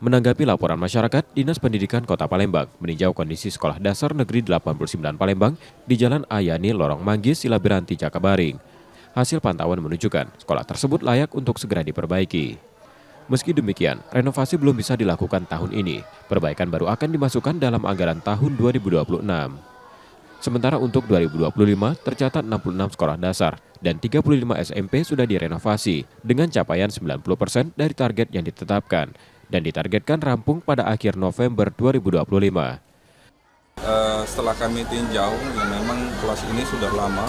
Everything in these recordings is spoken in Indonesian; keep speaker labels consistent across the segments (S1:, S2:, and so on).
S1: Menanggapi laporan masyarakat, Dinas Pendidikan Kota Palembang meninjau kondisi Sekolah Dasar Negeri 89 Palembang di Jalan Ayani, Lorong Manggis, Silabiranti, Cakabaring. Hasil pantauan menunjukkan sekolah tersebut layak untuk segera diperbaiki. Meski demikian, renovasi belum bisa dilakukan tahun ini. Perbaikan baru akan dimasukkan dalam anggaran tahun 2026. Sementara untuk 2025 tercatat 66 sekolah dasar dan 35 SMP sudah direnovasi dengan capaian 90% dari target yang ditetapkan dan ditargetkan rampung pada akhir November 2025.
S2: Setelah kami tinjau, ya memang kelas ini sudah lama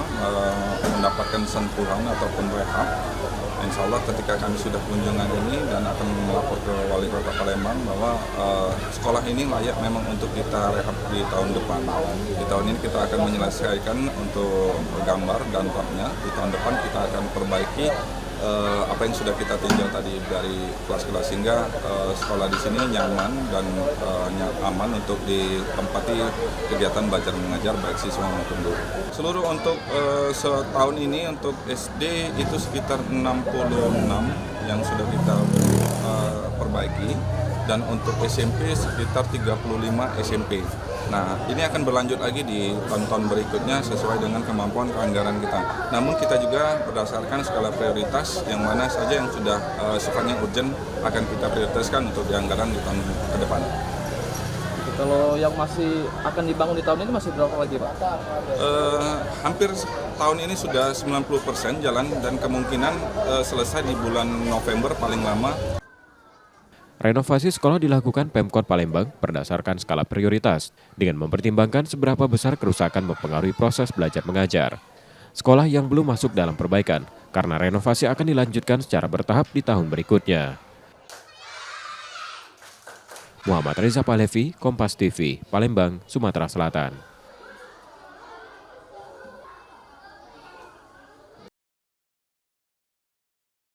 S2: mendapatkan sentuhan ataupun rehab. Insya Allah ketika kami sudah kunjungan ini dan akan melapor ke Wali Kota Palembang bahwa sekolah ini layak memang untuk kita rehab di tahun depan. Di tahun ini kita akan menyelesaikan untuk gambar dan tapnya. Di tahun depan kita akan perbaiki apa yang sudah kita tinjau tadi dari kelas-kelas sehingga sekolah di sini nyaman dan aman untuk ditempati kegiatan belajar mengajar baik siswa maupun guru. Seluruh untuk setahun ini untuk SD itu sekitar 66 yang sudah kita perbaiki dan untuk SMP sekitar 35 SMP. Nah, ini akan berlanjut lagi di tahun-tahun berikutnya sesuai dengan kemampuan anggaran kita. Namun kita juga berdasarkan skala prioritas yang mana saja yang sudah sifatnya urgent akan kita prioritaskan untuk di anggaran di tahun ke depan.
S3: Kalau yang masih akan dibangun di tahun ini masih berapa lagi, Pak?
S2: Hampir tahun ini sudah 90% jalan dan kemungkinan selesai di bulan November paling lama.
S1: Renovasi sekolah dilakukan Pemkot Palembang berdasarkan skala prioritas dengan mempertimbangkan seberapa besar kerusakan mempengaruhi proses belajar mengajar. Sekolah yang belum masuk dalam perbaikan karena renovasi akan dilanjutkan secara bertahap di tahun berikutnya. Muhammad Reza Pahlevi, Kompas TV, Palembang, Sumatera Selatan.